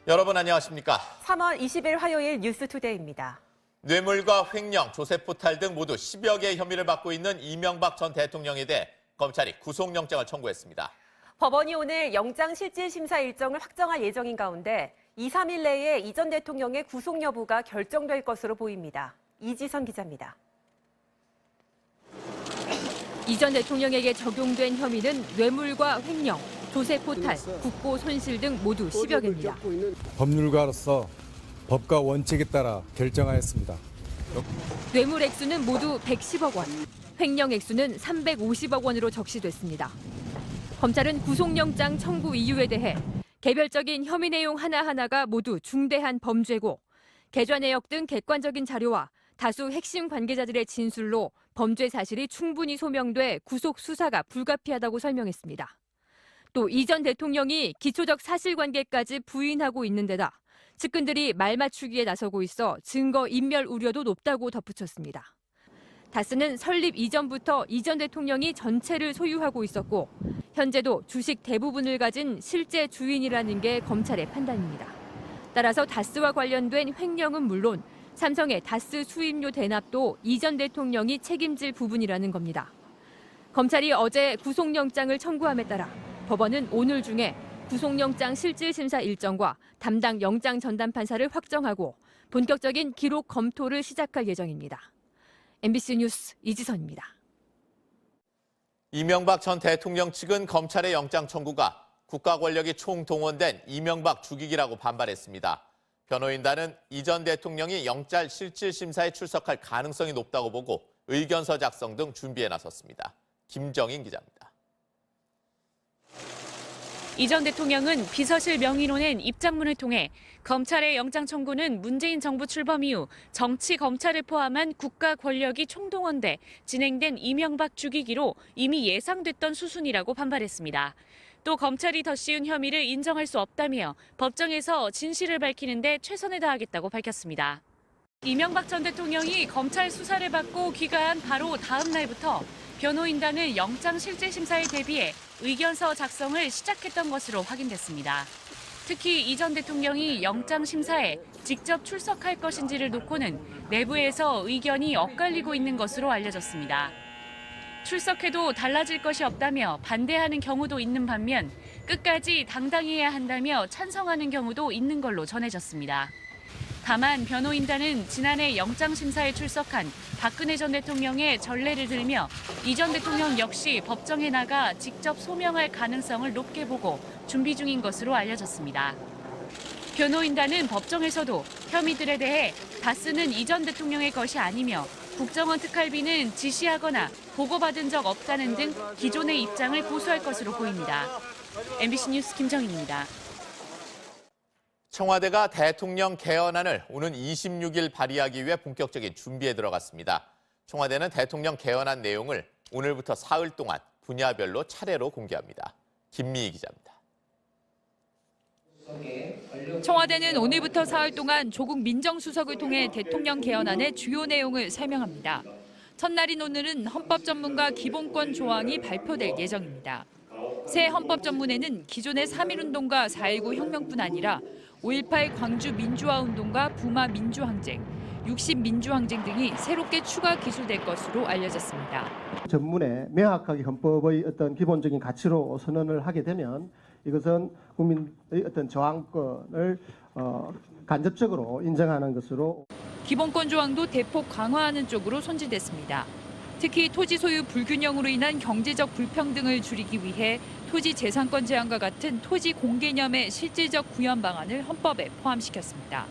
여러분 안녕하십니까? 3월 20일 화요일 뉴스투데이입니다. 뇌물과 횡령, 조세포탈 등 모두 10여 개의 혐의를 받고 있는 이명박 전 대통령에 대해 검찰이 구속영장을 청구했습니다. 법원이 오늘 영장실질심사 일정을 확정할 예정인 가운데 2, 3일 내에 이 전 대통령의 구속 여부가 결정될 것으로 보입니다. 이지선 기자입니다. 이 전 대통령에게 적용된 혐의는 뇌물과 횡령, 조세포탈, 국고 손실 등 모두 10여 개입니다. 법률가로서 법과 원칙에 따라 결정하였습니다. 뇌물 액수는 모두 110억 원, 횡령 액수는 350억 원으로 적시됐습니다. 검찰은 구속영장 청구 이유에 대해 개별적인 혐의 내용 하나하나가 모두 중대한 범죄고 계좌 내역 등 객관적인 자료와 다수 핵심 관계자들의 진술로 범죄 사실이 충분히 소명돼 구속 수사가 불가피하다고 설명했습니다. 또 이 전 대통령이 기초적 사실관계까지 부인하고 있는 데다 측근들이 말 맞추기에 나서고 있어 증거 인멸 우려도 높다고 덧붙였습니다. 다스는 설립 이전부터 이 전 대통령이 전체를 소유하고 있었고 현재도 주식 대부분을 가진 실제 주인이라는 게 검찰의 판단입니다. 따라서 다스와 관련된 횡령은 물론 삼성의 다스 수임료 대납도 이 전 대통령이 책임질 부분이라는 겁니다. 검찰이 어제 구속영장을 청구함에 따라 법원은 오늘 중에 구속영장 실질심사 일정과 담당 영장 전담 판사를 확정하고 본격적인 기록 검토를 시작할 예정입니다. MBC 뉴스 이지선입니다. 이명박 전 대통령 측은 검찰의 영장 청구가 국가 권력이 총동원된 이명박 죽이기라고 반발했습니다. 변호인단은 이 전 대통령이 영장 실질심사에 출석할 가능성이 높다고 보고 의견서 작성 등 준비에 나섰습니다. 김정인 기자입니다. 이 전 대통령은 비서실 명의로 낸 입장문을 통해 검찰의 영장 청구는 문재인 정부 출범 이후 정치 검찰을 포함한 국가 권력이 총동원돼 진행된 이명박 죽이기로 이미 예상됐던 수순이라고 반발했습니다. 또 검찰이 더 씌운 혐의를 인정할 수 없다며 법정에서 진실을 밝히는 데 최선을 다하겠다고 밝혔습니다. 이명박 전 대통령이 검찰 수사를 받고 귀가한 바로 다음 날부터 변호인단은 영장 실질심사에 대비해 의견서 작성을 시작했던 것으로 확인됐습니다. 특히 이 전 대통령이 영장 심사에 직접 출석할 것인지를 놓고는 내부에서 의견이 엇갈리고 있는 것으로 알려졌습니다. 출석해도 달라질 것이 없다며 반대하는 경우도 있는 반면 끝까지 당당해야 한다며 찬성하는 경우도 있는 걸로 전해졌습니다. 다만 변호인단은 지난해 영장심사에 출석한 박근혜 전 대통령의 전례를 들며 이 전 대통령 역시 법정에 나가 직접 소명할 가능성을 높게 보고 준비 중인 것으로 알려졌습니다. 변호인단은 법정에서도 혐의들에 대해 다스는 이 전 대통령의 것이 아니며 국정원 특활비는 지시하거나 보고받은 적 없다는 등 기존의 입장을 고수할 것으로 보입니다. MBC 뉴스 김정인입니다. 청와대가 대통령 개헌안을 오는 26일 발의하기 위해 본격적인 준비에 들어갔습니다. 청와대는 대통령 개헌안 내용을 오늘부터 사흘 동안 분야별로 차례로 공개합니다. 김미희 기자입니다. 청와대는 오늘부터 사흘 동안 조국 민정수석을 통해 대통령 개헌안의 주요 내용을 설명합니다. 첫날인 오늘은 헌법 전문가 기본권 조항이 발표될 예정입니다. 새 헌법 전문에는 기존의 3.1운동과 4.19 혁명뿐 아니라 5.18 광주 민주화운동과 부마 민주항쟁, 60 민주항쟁 등이 새롭게 추가 기술될 것으로 알려졌습니다. 전문에 명확하게 헌법의 어떤 기본적인 가치로 선언을 하게 되면 이것은 국민의 어떤 저항권을 간접적으로 인정하는 것으로 기본권 조항도 대폭 강화하는 쪽으로 손질됐습니다. 특히 토지 소유 불균형으로 인한 경제적 불평등을 줄이기 위해 토지 재산권 제한과 같은 토지 공개념의 실질적 구현 방안을 헌법에 포함시켰습니다.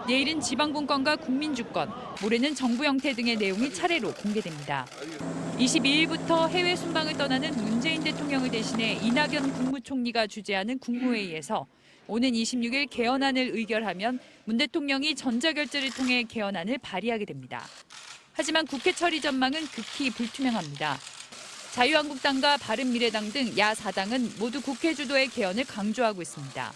내일은 지방분권과 국민주권, 모레는 정부 형태 등의 내용이 차례로 공개됩니다. 22일부터 해외 순방을 떠나는 문재인 대통령을 대신해 이낙연 국무총리가 주재하는 국무회의에서 오는 26일 개헌안을 의결하면 문 대통령이 전자결제를 통해 개헌안을 발의하게 됩니다. 하지만 국회 처리 전망은 극히 불투명합니다. 자유한국당과 바른미래당 등 야4당은 모두 국회 주도의 개헌을 강조하고 있습니다.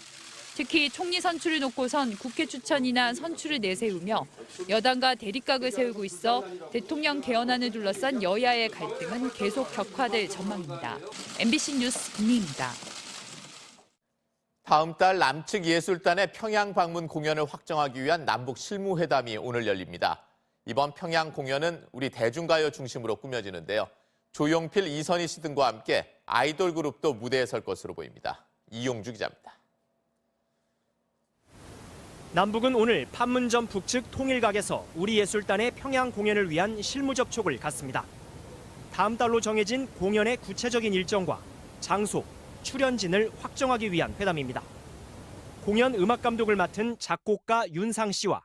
특히 총리 선출을 놓고선 국회 추천이나 선출을 내세우며 여당과 대립각을 세우고 있어 대통령 개헌안을 둘러싼 여야의 갈등은 계속 격화될 전망입니다. MBC 뉴스 김미희입니다. 다음 달 남측 예술단의 평양 방문 공연을 확정하기 위한 남북 실무회담이 오늘 열립니다. 이번 평양 공연은 우리 대중가요 중심으로 꾸며지는데요. 조용필, 이선희 씨 등과 함께 아이돌 그룹도 무대에 설 것으로 보입니다. 이용주 기자입니다. 남북은 오늘 판문점 북측 통일각에서 우리 예술단의 평양 공연을 위한 실무 접촉을 갖습니다. 다음 달로 정해진 공연의 구체적인 일정과 장소, 출연진을 확정하기 위한 회담입니다. 공연 음악 감독을 맡은 작곡가 윤상 씨와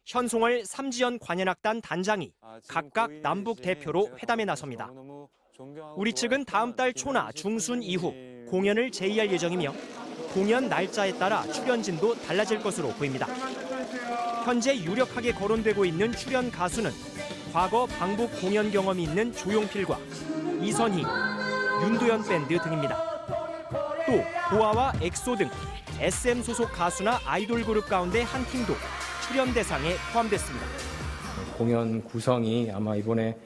현송월 삼지연 관현악단 단장이 각각 남북 대표로 회담에 나섭니다. 우리 측은 다음 달 초나 중순 이후 공연을 제의할 예정이며 공연 날짜에 따라 출연진도 달라질 것으로 보입니다. 현재 유력하게 거론되고 있는 출연 가수는 과거 방북 공연 경험이 있는 조용필과 이선희, 윤도현 밴드 등입니다. 또 보아와 엑소 등 SM 소속 가수나 아이돌 그룹 가운데 한 팀도 출연 대상에 포함됐습니다. 공연 구성이 아마 이번에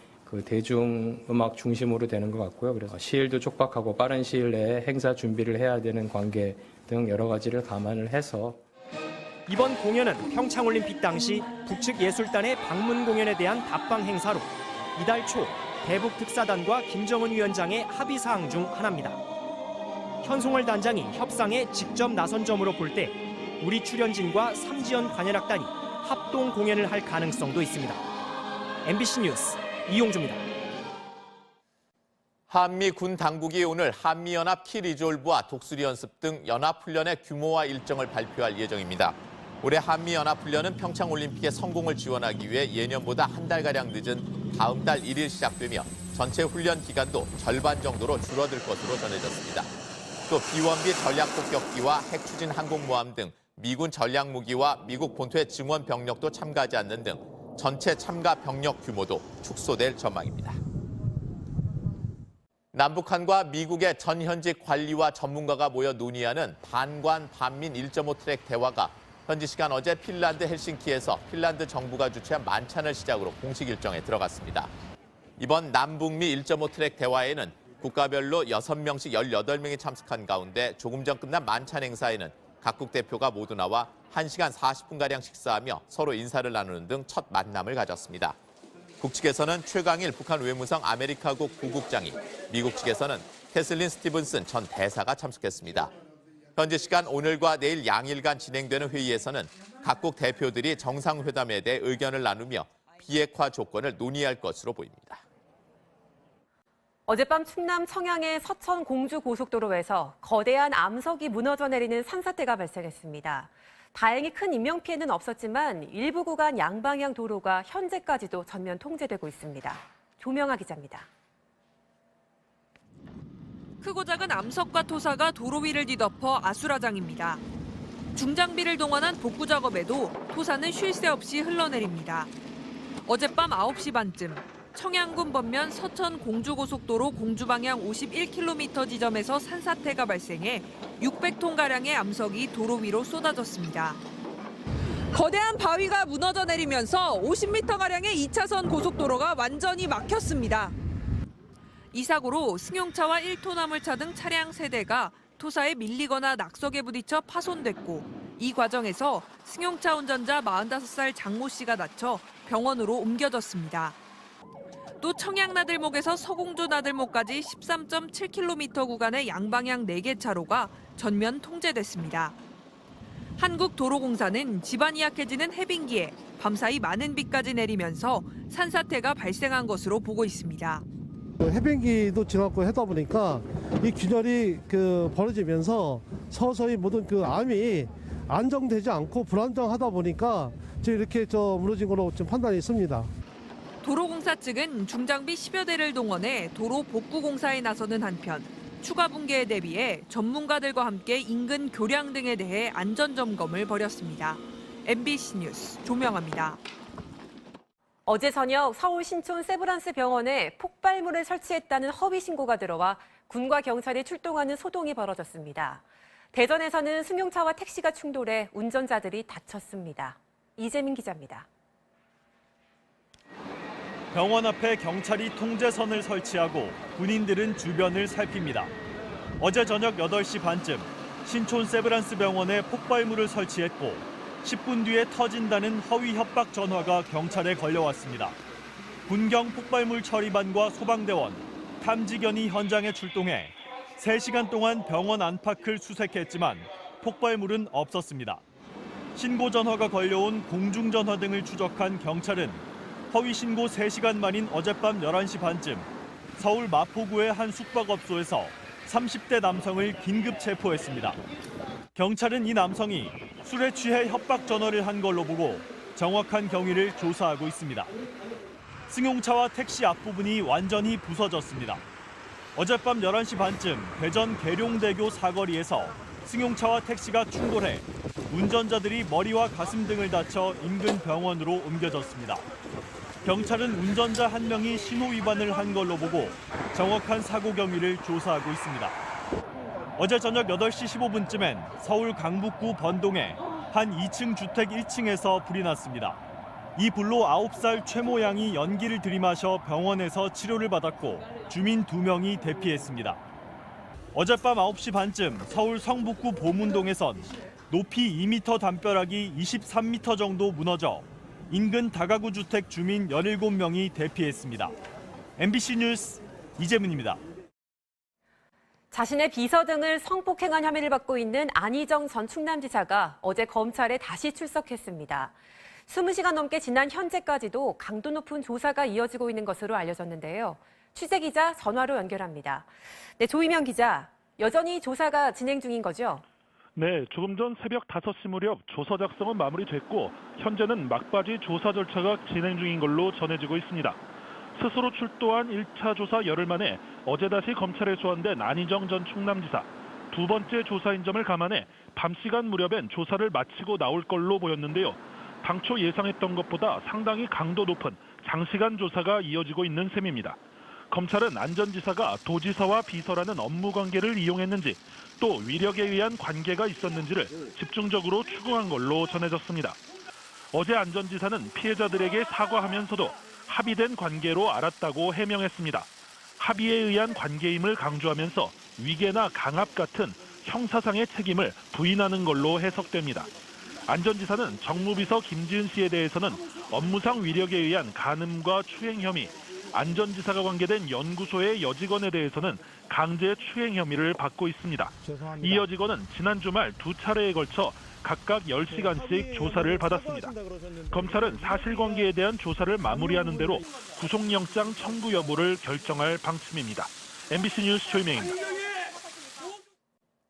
대중음악 중심으로 되는 것 같고요. 그래서 시일도 촉박하고 빠른 시일 내에 행사 준비를 해야 되는 관계 등 여러 가지를 감안을 해서 이번 공연은 평창올림픽 당시 북측 예술단의 방문 공연에 대한 답방 행사로 이달 초 대북 특사단과 김정은 위원장의 합의 사항 중 하나입니다. 현송월 단장이 협상에 직접 나선 점으로 볼 때 우리 출연진과 삼지연 관현악단이 합동 공연을 할 가능성도 있습니다. MBC 뉴스 이용주입니다. 한미 군 당국이 오늘 한미연합 키리졸브와 독수리 연습 등 연합훈련의 규모와 일정을 발표할 예정입니다. 올해 한미연합훈련은 평창올림픽의 성공을 지원하기 위해 예년보다 한 달가량 늦은 다음 달 1일 시작되며 전체 훈련 기간도 절반 정도로 줄어들 것으로 전해졌습니다. 또 비원비 전략폭격기와 핵추진 항공모함 등 미군 전략무기와 미국 본토의 증원 병력도 참가하지 않는 등 전체 참가 병력 규모도 축소될 전망입니다. 남북한과 미국의 전현직 관리와 전문가가 모여 논의하는 반관 반민 1.5 트랙 대화가 현지 시간 어제 핀란드 헬싱키에서 핀란드 정부가 주최한 만찬을 시작으로 공식 일정에 들어갔습니다. 이번 남북미 1.5 트랙 대화에는 국가별로 6명씩 18명이 참석한 가운데 조금 전 끝난 만찬 행사에는 각국 대표가 모두 나와 1시간 40분가량 식사하며 서로 인사를 나누는 등 첫 만남을 가졌습니다. 북측에서는 최강일 북한 외무성 아메리카국 부국장이, 미국 측에서는 캐슬린 스티븐슨 전 대사가 참석했습니다. 현지 시간 오늘과 내일 양일간 진행되는 회의에서는 각국 대표들이 정상회담에 대해 의견을 나누며 비핵화 조건을 논의할 것으로 보입니다. 어젯밤 충남 청양의 서천 공주 고속도로에서 거대한 암석이 무너져 내리는 산사태가 발생했습니다. 다행히 큰 인명피해는 없었지만 일부 구간 양방향 도로가 현재까지도 전면 통제되고 있습니다. 조명아 기자입니다. 크고 작은 암석과 토사가 도로 위를 뒤덮어 아수라장입니다. 중장비를 동원한 복구 작업에도 토사는 쉴 새 없이 흘러내립니다. 어젯밤 9시 반쯤 청양군 번면 서천 공주고속도로 공주방향 51km 지점에서 산사태가 발생해 600톤가량의 암석이 도로 위로 쏟아졌습니다. 거대한 바위가 무너져 내리면서 50m가량의 2차선 고속도로가 완전히 막혔습니다. 이 사고로 승용차와 1톤 화물차 등 차량 3대가 토사에 밀리거나 낙석에 부딪혀 파손됐고 이 과정에서 승용차 운전자 45살 장모 씨가 다쳐 병원으로 옮겨졌습니다. 또 청양나들목에서 서공주 나들목까지 13.7km 구간의 양방향 4개 차로가 전면 통제됐습니다. 한국도로공사는 지반이 약해지는 해빙기에 밤사이 많은 비까지 내리면서 산사태가 발생한 것으로 보고 있습니다. 해변기도 지났고 하다 보니까 이 균열이 벌어지면서 서서히 모든 암이 안정되지 않고 불안정하다 보니까 지금 이렇게 무너진 걸로 지금 판단이 있습니다. 도로공사 측은 중장비 10여 대를 동원해 도로 복구 공사에 나서는 한편 추가 붕괴에 대비해 전문가들과 함께 인근 교량 등에 대해 안전 점검을 벌였습니다. MBC 뉴스 조명아입니다. 어제 저녁 서울 신촌 세브란스 병원에 폭발물을 설치했다는 허위 신고가 들어와 군과 경찰이 출동하는 소동이 벌어졌습니다. 대전에서는 승용차와 택시가 충돌해 운전자들이 다쳤습니다. 이재민 기자입니다. 병원 앞에 경찰이 통제선을 설치하고 군인들은 주변을 살핍니다. 어제 저녁 8시 반쯤 신촌 세브란스 병원에 폭발물을 설치했고 10분 뒤에 터진다는 허위 협박 전화가 경찰에 걸려왔습니다. 군경 폭발물 처리반과 소방대원, 탐지견이 현장에 출동해 3시간 동안 병원 안팎을 수색했지만 폭발물은 없었습니다. 신고 전화가 걸려온 공중전화 등을 추적한 경찰은 허위 신고 3시간 만인 어젯밤 11시 반쯤 서울 마포구의 한 숙박업소에서 30대 남성을 긴급 체포했습니다. 경찰은 이 남성이 술에 취해 협박 전화를 한 걸로 보고 정확한 경위를 조사하고 있습니다. 승용차와 택시 앞부분이 완전히 부서졌습니다. 어젯밤 11시 반쯤 대전 계룡대교 사거리에서 승용차와 택시가 충돌해 운전자들이 머리와 가슴 등을 다쳐 인근 병원으로 옮겨졌습니다. 경찰은 운전자 한 명이 신호 위반을 한 걸로 보고 정확한 사고 경위를 조사하고 있습니다. 어제 저녁 8시 15분쯤엔 서울 강북구 번동에 한 2층 주택 1층에서 불이 났습니다. 이 불로 9살 최모 양이 연기를 들이마셔 병원에서 치료를 받았고 주민 2명이 대피했습니다. 어젯밤 9시 반쯤 서울 성북구 보문동에선 높이 2m 담벼락이 23m 정도 무너져 인근 다가구 주택 주민 17명이 대피했습니다. MBC 뉴스 이재문입니다. 자신의 비서 등을 성폭행한 혐의를 받고 있는 안희정 전 충남지사가 어제 검찰에 다시 출석했습니다. 20시간 넘게 지난 현재까지도 강도 높은 조사가 이어지고 있는 것으로 알려졌는데요. 취재기자 전화로 연결합니다. 네, 조희명 기자, 여전히 조사가 진행 중인 거죠? 네, 조금 전 새벽 5시 무렵 조서 작성은 마무리됐고 현재는 막바지 조사 절차가 진행 중인 걸로 전해지고 있습니다. 스스로 출두한 1차 조사 열흘 만에 어제 다시 검찰에 소환된 안희정 전 충남지사. 두 번째 조사인 점을 감안해 밤 시간 무렵엔 조사를 마치고 나올 걸로 보였는데요. 당초 예상했던 것보다 상당히 강도 높은 장시간 조사가 이어지고 있는 셈입니다. 검찰은 안 전 지사가 도지사와 비서라는 업무 관계를 이용했는지 또 위력에 의한 관계가 있었는지를 집중적으로 추궁한 걸로 전해졌습니다. 어제 안 전 지사는 피해자들에게 사과하면서도 합의된 관계로 알았다고 해명했습니다. 합의에 의한 관계임을 강조하면서 위계나 강압 같은 형사상의 책임을 부인하는 걸로 해석됩니다. 안 전 지사는 정무비서 김지은 씨에 대해서는 업무상 위력에 의한 간음과 추행 혐의, 안 전 지사가 관계된 연구소의 여직원에 대해서는 강제 추행 혐의를 받고 있습니다. 이 여직원은 지난 주말 2차례에 걸쳐 각각 10시간씩 조사를 받았습니다. 검찰은 사실관계에 대한 조사를 마무리하는 대로 구속영장 청구 여부를 결정할 방침입니다. MBC 뉴스 조희명입니다.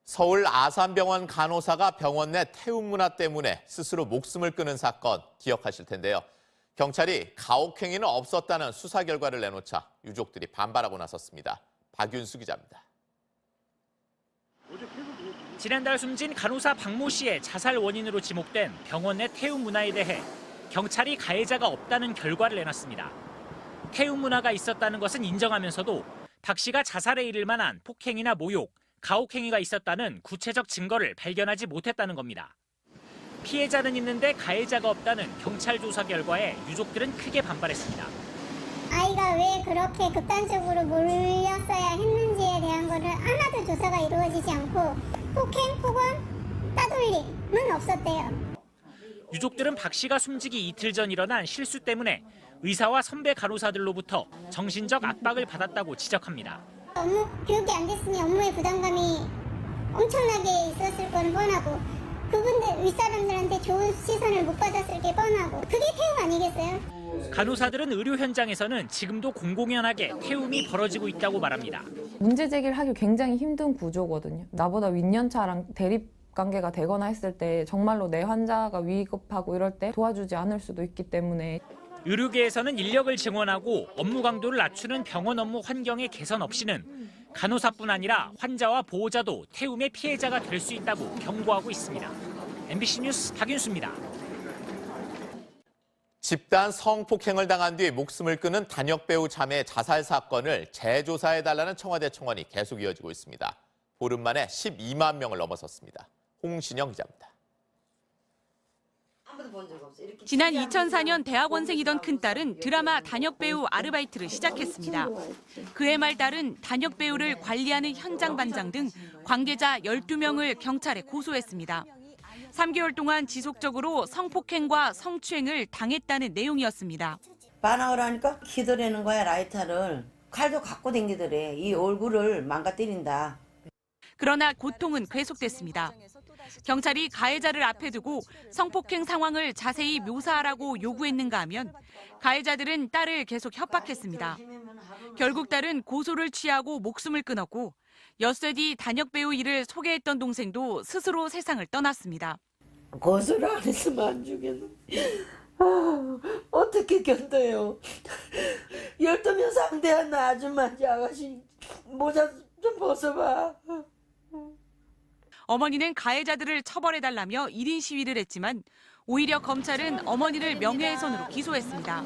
서울 아산병원 간호사가 병원 내 태움 문화 때문에 스스로 목숨을 끊은 사건 기억하실 텐데요. 경찰이 가혹행위는 없었다는 수사 결과를 내놓자 유족들이 반발하고 나섰습니다. 박윤수 기자입니다. 지난달 숨진 간호사 박모 씨의 자살 원인으로 지목된 병원 내 태움 문화에 대해 경찰이 가해자가 없다는 결과를 내놨습니다. 태움 문화가 있었다는 것은 인정하면서도 박 씨가 자살에 이를 만한 폭행이나 모욕, 가혹행위가 있었다는 구체적 증거를 발견하지 못했다는 겁니다. 피해자는 있는데 가해자가 없다는 경찰 조사 결과에 유족들은 크게 반발했습니다. 아이가 왜 그렇게 극단적으로 몰렸어야 했는지에 대한 거를 하나도 조사가 이루어지지 않고 폭행, 폭언, 따돌림은 없었대요. 유족들은 박 씨가 숨지기 이틀 전 일어난 실수 때문에 의사와 선배 간호사들로부터 정신적 압박을 받았다고 지적합니다. 업무 교육이 안 됐으니 업무에 부담감이 엄청나게 있었을 건 뻔하고 그분들 윗사람들한테 좋은 시선을 못 받았을 게 뻔하고 그게 태움 아니겠어요? 간호사들은 의료 현장에서는 지금도 공공연하게 태움이 벌어지고 있다고 말합니다. 문제 제기를 하기 굉장히 힘든 구조거든요. 나보다 윗연차랑 대립 관계가 되거나 했을 때 정말로 내 환자가 위급하고 이럴 때 도와주지 않을 수도 있기 때문에 의료계에서는 인력을 증원하고 업무 강도를 낮추는 병원 업무 환경의 개선 없이는 간호사뿐 아니라 환자와 보호자도 태움의 피해자가 될 수 있다고 경고하고 있습니다. MBC 뉴스 박윤수입니다. 집단 성폭행을 당한 뒤 목숨을 끊은 단역 배우 자매의 자살 사건을 재조사해달라는 청와대 청원이 계속 이어지고 있습니다. 보름 만에 12만 명을 넘어섰습니다. 홍신영 기자입니다. 지난 2004년 대학원생이던 큰딸은 드라마 단역배우 아르바이트를 시작했습니다. 그해 말 딸은 단역배우를 관리하는 현장 반장 등 관계자 12명을 경찰에 고소했습니다. 3개월 동안 지속적으로 성폭행과 성추행을 당했다는 내용이었습니다. 반항을 하니까 기도라는 거야, 라이터를. 칼도 갖고 댕기더래. 이 얼굴을 망가뜨린다. 그러나 고통은 계속됐습니다. 경찰이 가해자를 앞에 두고 성폭행 상황을 자세히 묘사하라고 요구했는가 하면 가해자들은 딸을 계속 협박했습니다. 결국 딸은 고소를 취하고 목숨을 끊었고 엿새 뒤 단역배우 일을 소개했던 동생도 스스로 세상을 떠났습니다. 고소를 안 했으면 안 죽겠는데. 어떻게 견뎌요. 12명 상대한 아줌마인지 아가씨 모자 좀 벗어봐. 어머니는 가해자들을 처벌해달라며 1인 시위를 했지만 오히려 검찰은 어머니를 명예훼손으로 기소했습니다.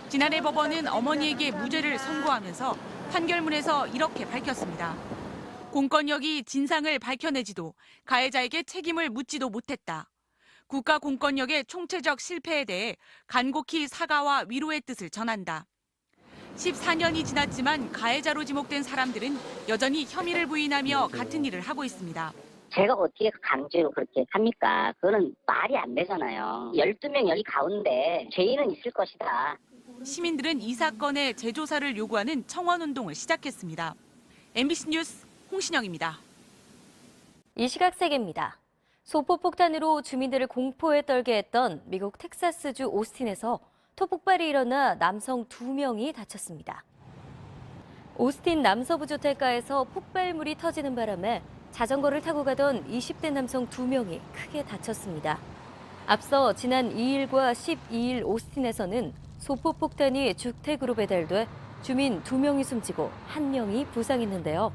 지난해 법원은 어머니에게 무죄를 선고하면서 판결문에서 이렇게 밝혔습니다. 공권력이 진상을 밝혀내지도 가해자에게 책임을 묻지도 못했다. 국가 공권력의 총체적 실패에 대해 간곡히 사과와 위로의 뜻을 전한다. 14년이 지났지만 가해자로 지목된 사람들은 여전히 혐의를 부인하며 같은 일을 하고 있습니다. 제가 어떻게 강제로 그렇게 합니까? 그거는 말이 안 되잖아요. 12명 여기 가운데 죄인은 있을 것이다. 시민들은 이 사건의 재조사를 요구하는 청원운동을 시작했습니다. MBC 뉴스 홍신영입니다. 이 시각 세계입니다. 소포폭탄으로 주민들을 공포에 떨게 했던 미국 텍사스주 오스틴에서 토폭발이 일어나 남성 2명이 다쳤습니다. 오스틴 남서부 주택가에서 폭발물이 터지는 바람에 자전거를 타고 가던 20대 남성 2명이 크게 다쳤습니다. 앞서 지난 2일과 12일 오스틴에서는 소포폭탄이 주택으로 배달돼 주민 2명이 숨지고 1명이 부상했는데요.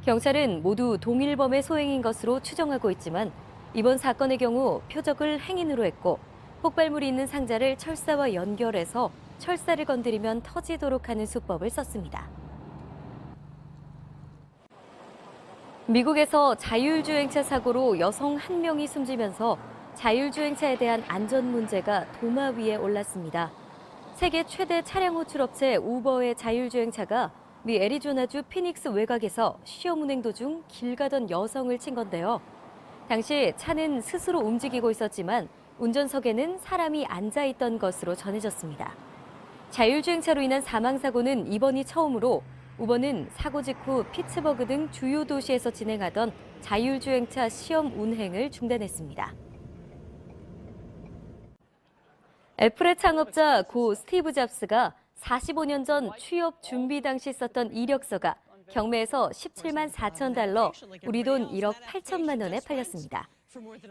경찰은 모두 동일범의 소행인 것으로 추정하고 있지만 이번 사건의 경우 표적을 행인으로 했고 폭발물이 있는 상자를 철사와 연결해서 철사를 건드리면 터지도록 하는 수법을 썼습니다. 미국에서 자율주행차 사고로 여성 1명이 숨지면서 자율주행차에 대한 안전 문제가 도마 위에 올랐습니다. 세계 최대 차량 호출업체 우버의 자율주행차가 미 애리조나주 피닉스 외곽에서 시험 운행 도중 길 가던 여성을 친 건데요. 당시 차는 스스로 움직이고 있었지만 운전석에는 사람이 앉아 있던 것으로 전해졌습니다. 자율주행차로 인한 사망사고는 이번이 처음으로 우버는 사고 직후 피츠버그 등 주요 도시에서 진행하던 자율주행차 시험 운행을 중단했습니다. 애플의 창업자 고 스티브 잡스가 45년 전 취업 준비 당시 썼던 이력서가 경매에서 17만 4천 달러, 우리 돈 1억 8천만 원에 팔렸습니다.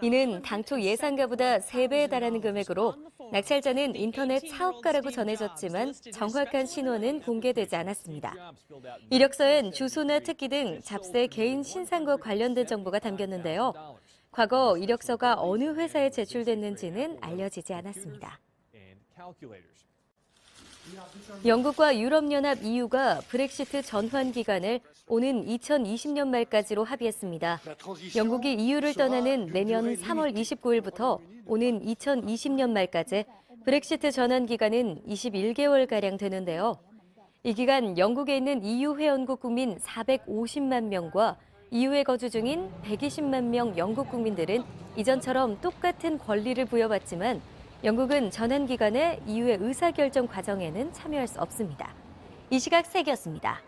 이는 당초 예상가보다 3배에 달하는 금액으로 낙찰자는 인터넷 사업가라고 전해졌지만 정확한 신원은 공개되지 않았습니다. 이력서엔 주소나 특기 등 잡스의 개인 신상과 관련된 정보가 담겼는데요. 과거 이력서가 어느 회사에 제출됐는지는 알려지지 않았습니다. 영국과 유럽연합 EU가 브렉시트 전환 기간을 오는 2020년 말까지로 합의했습니다. 영국이 EU를 떠나는 내년 3월 29일부터 오는 2020년 말까지 브렉시트 전환 기간은 21개월가량 되는데요. 이 기간 영국에 있는 EU 회원국 국민 450만 명과 EU에 거주 중인 120만 명 영국 국민들은 이전처럼 똑같은 권리를 부여받지만 영국은 전환 기간에 EU의 의사결정 과정에는 참여할 수 없습니다. 이 시각 세계였습니다.